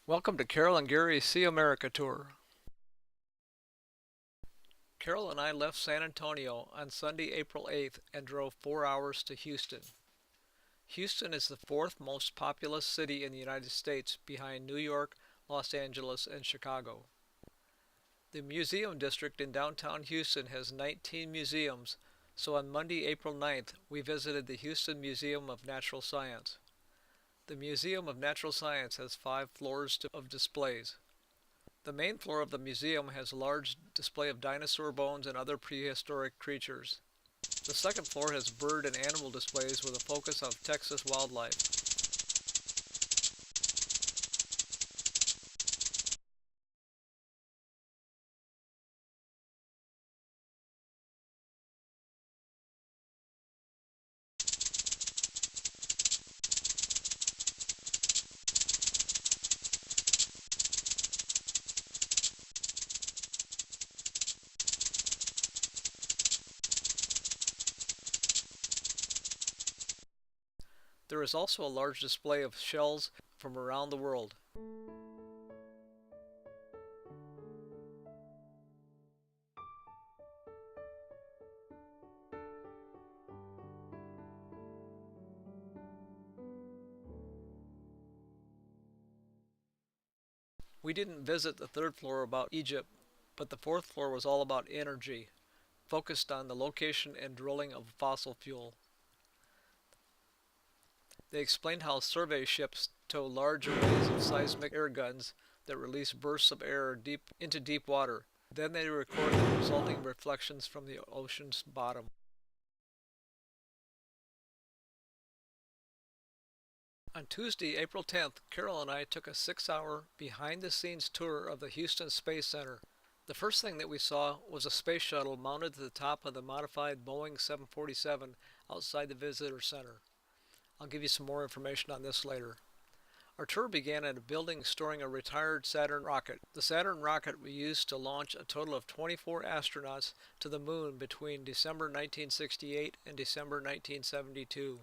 Welcome to Carol and Gary's See America tour. Carol and I left San Antonio on Sunday, April 8th and drove 4 hours to Houston. Houston is the fourth most populous city in the United States behind New York, Los Angeles, and Chicago. The museum district in downtown Houston has 19 museums, so on Monday, April 9th, we visited the Houston Museum of Natural Science. The Museum of Natural Science has 5 floors of displays. The main floor of the museum has a large display of dinosaur bones and other prehistoric creatures. The second floor has bird and animal displays with a focus on Texas wildlife. There is also a large display of shells from around the world. We didn't visit the third floor about Egypt, but the fourth floor was all about energy, focused on the location and drilling of fossil fuel. They explained how survey ships tow large arrays of seismic air guns that release bursts of air deep into deep water. Then they record the resulting reflections from the ocean's bottom. On Tuesday, April 10th, Carol and I took a 6-hour behind-the-scenes tour of the Houston Space Center. The first thing that we saw was a space shuttle mounted to the top of the modified Boeing 747 outside the visitor center. I'll give you some more information on this later. Our tour began at a building storing a retired Saturn rocket. The Saturn rocket was used to launch a total of 24 astronauts to the moon between December 1968 and December 1972.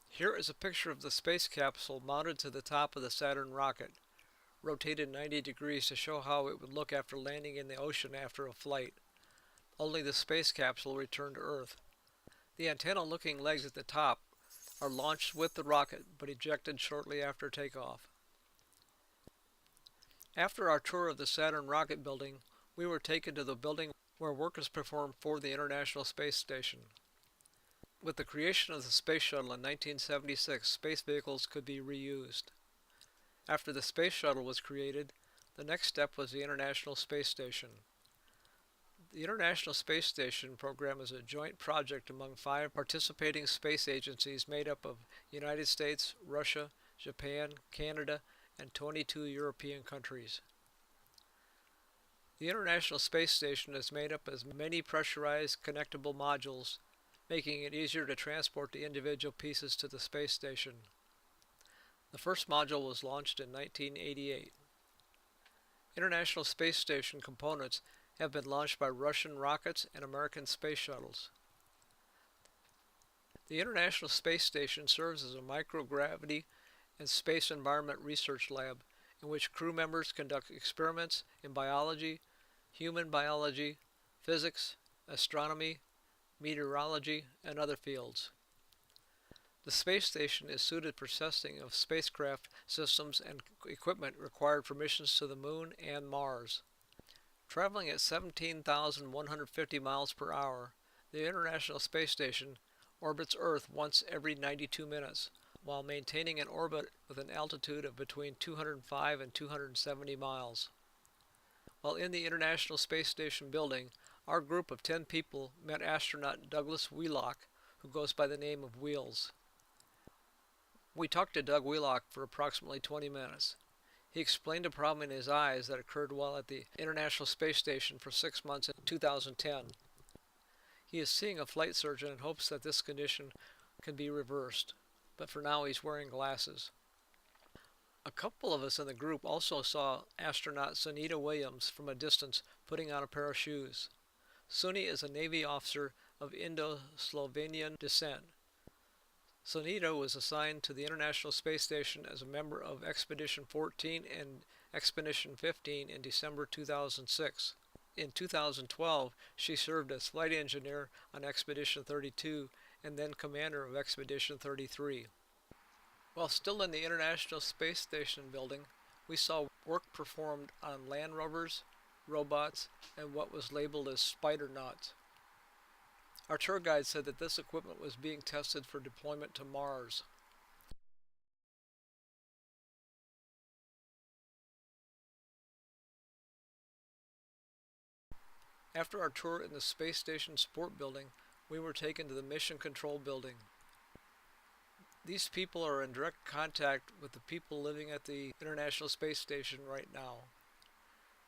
Here is a picture of the space capsule mounted to the top of the Saturn rocket, rotated 90 degrees to show how it would look after landing in the ocean after a flight. Only the space capsule returned to Earth. The antenna-looking legs at the top are launched with the rocket but ejected shortly after takeoff. After our tour of the Saturn rocket building, we were taken to the building where work is performed for the International Space Station. With the creation of the Space Shuttle in 1976, space vehicles could be reused. After the Space Shuttle was created, the next step was the International Space Station. The International Space Station program is a joint project among 5 participating space agencies made up of the United States, Russia, Japan, Canada, and 22 European countries. The International Space Station is made up of many pressurized connectable modules, making it easier to transport the individual pieces to the space station. The first module was launched in 1988. International Space Station components have been launched by Russian rockets and American space shuttles. The International Space Station serves as a microgravity and space environment research lab in which crew members conduct experiments in biology, human biology, physics, astronomy, meteorology, and other fields. The space station is suited for testing of spacecraft systems and equipment required for missions to the Moon and Mars. Traveling at 17,150 miles per hour, the International Space Station orbits Earth once every 92 minutes, while maintaining an orbit with an altitude of between 205 and 270 miles. While in the International Space Station building, our group of 10 people met astronaut Douglas Wheelock, who goes by the name of Wheels. We talked to Doug Wheelock for approximately 20 minutes. He explained a problem in his eyes that occurred while at the International Space Station for 6 months in 2010. He is seeing a flight surgeon and hopes that this condition can be reversed, but for now he's wearing glasses. A couple of us in the group also saw astronaut Sunita Williams from a distance putting on a pair of shoes. Suni is a Navy officer of Indo-Slovenian descent. Sonita was assigned to the International Space Station as a member of Expedition 14 and Expedition 15 in December 2006. In 2012, she served as flight engineer on Expedition 32 and then commander of Expedition 33. While still in the International Space Station building, we saw work performed on land rovers, robots, and what was labeled as spidernauts. Our tour guide said that this equipment was being tested for deployment to Mars. After our tour in the Space Station Sport Building, we were taken to the Mission Control Building. These people are in direct contact with the people living at the International Space Station right now.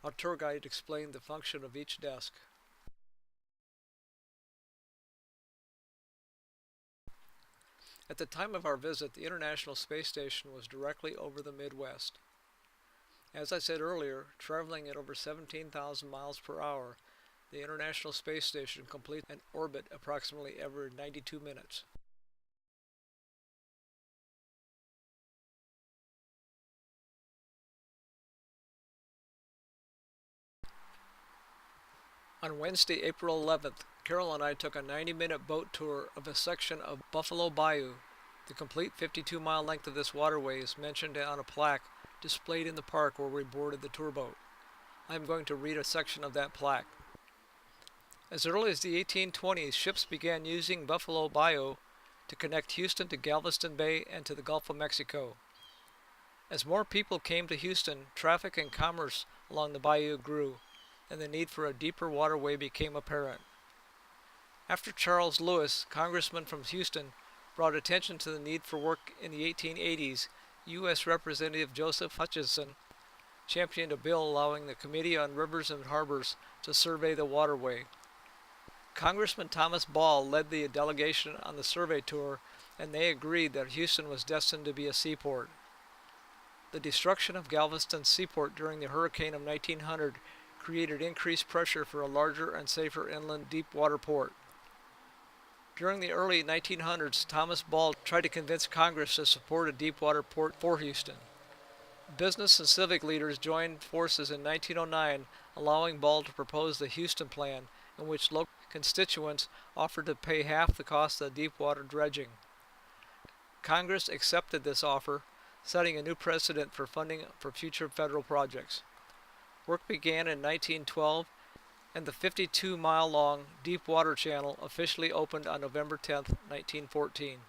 Our tour guide explained the function of each desk. At the time of our visit, the International Space Station was directly over the Midwest. As I said earlier, traveling at over 17,000 miles per hour, the International Space Station completes an orbit approximately every 92 minutes. On Wednesday, April 11th, Carol and I took a 90-minute boat tour of a section of Buffalo Bayou. The complete 52-mile length of this waterway is mentioned on a plaque displayed in the park where we boarded the tour boat. I am going to read a section of that plaque. As early as the 1820s, ships began using Buffalo Bayou to connect Houston to Galveston Bay and to the Gulf of Mexico. As more people came to Houston, traffic and commerce along the bayou grew, and the need for a deeper waterway became apparent. After Charles Lewis, congressman from Houston, brought attention to the need for work in the 1880s, U.S. Representative Joseph Hutchinson championed a bill allowing the Committee on Rivers and Harbors to survey the waterway. Congressman Thomas Ball led the delegation on the survey tour, and they agreed that Houston was destined to be a seaport. The destruction of Galveston Seaport during the hurricane of 1900 created increased pressure for a larger and safer inland deep water port. During the early 1900s, Thomas Ball tried to convince Congress to support a deep water port for Houston. Business and civic leaders joined forces in 1909, allowing Ball to propose the Houston Plan, in which local constituents offered to pay half the cost of deep water dredging. Congress accepted this offer, setting a new precedent for funding for future federal projects. Work began in 1912, and the 52-mile-long deep water channel officially opened on November 10, 1914.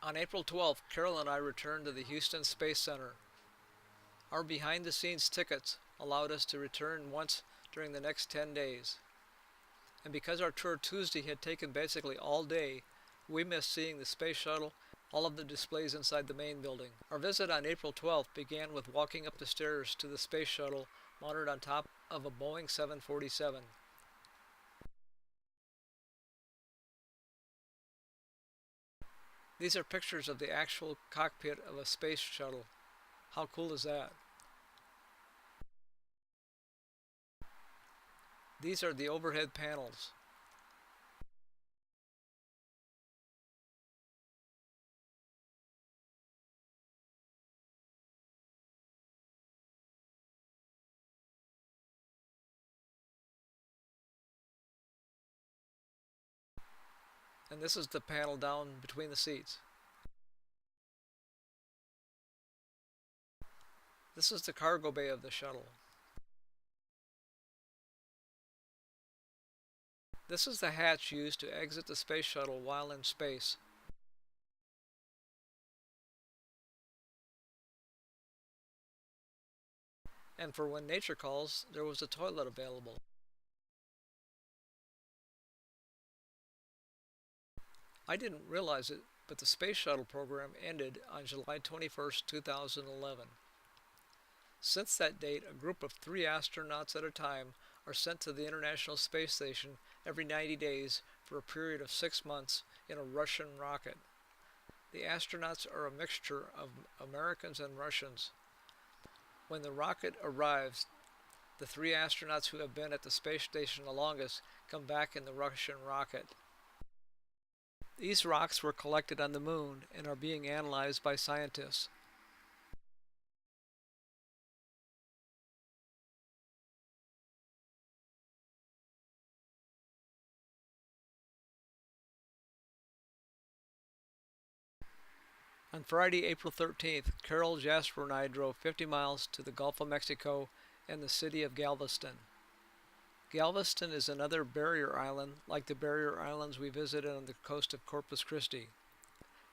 On April 12th, Carol and I returned to the Houston Space Center. Our behind-the-scenes tickets allowed us to return once during the next 10 days. And because our tour Tuesday had taken basically all day, we missed seeing the space shuttle, all of the displays inside the main building. Our visit on April 12th began with walking up the stairs to the space shuttle mounted on top of a Boeing 747. These are pictures of the actual cockpit of a space shuttle. How cool is that? These are the overhead panels. And this is the panel down between the seats. This is the cargo bay of the shuttle. This is the hatch used to exit the space shuttle while in space. And for when nature calls, there was a toilet available. I didn't realize it, but the Space Shuttle program ended on July 21st, 2011. Since that date, a group of 3 astronauts at a time are sent to the International Space Station every 90 days for a period of 6 months in a Russian rocket. The astronauts are a mixture of Americans and Russians. When the rocket arrives, the 3 astronauts who have been at the space station the longest come back in the Russian rocket. These rocks were collected on the moon and are being analyzed by scientists. On Friday, April 13th, Carol, Jasper, and I drove 50 miles to the Gulf of Mexico and the city of Galveston. Galveston is another barrier island like the barrier islands we visited on the coast of Corpus Christi.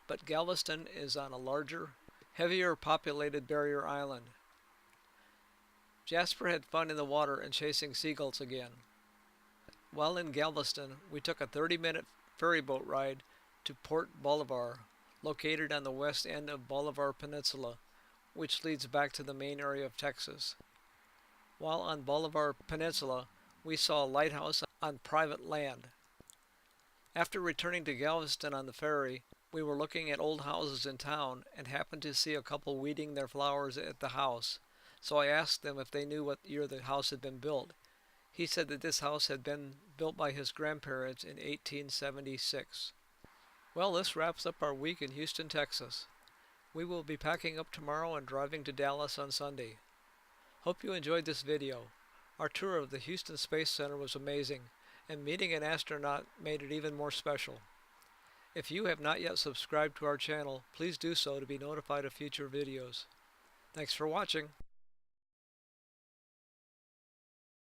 But Galveston is on a larger, heavier populated barrier island. Jasper had fun in the water and chasing seagulls again. While in Galveston, we took a 30-minute ferry boat ride to Port Bolivar, located on the west end of Bolivar Peninsula, which leads back to the main area of Texas. While on Bolivar Peninsula, we saw a lighthouse on private land. After returning to Galveston on the ferry, we were looking at old houses in town and happened to see a couple weeding their flowers at the house, so I asked them if they knew what year the house had been built. He said that this house had been built by his grandparents in 1876. Well, this wraps up our week in Houston, Texas. We will be packing up tomorrow and driving to Dallas on Sunday. Hope you enjoyed this video. Our tour of the Houston Space Center was amazing, and meeting an astronaut made it even more special. If you have not yet subscribed to our channel, please do so to be notified of future videos. Thanks for watching.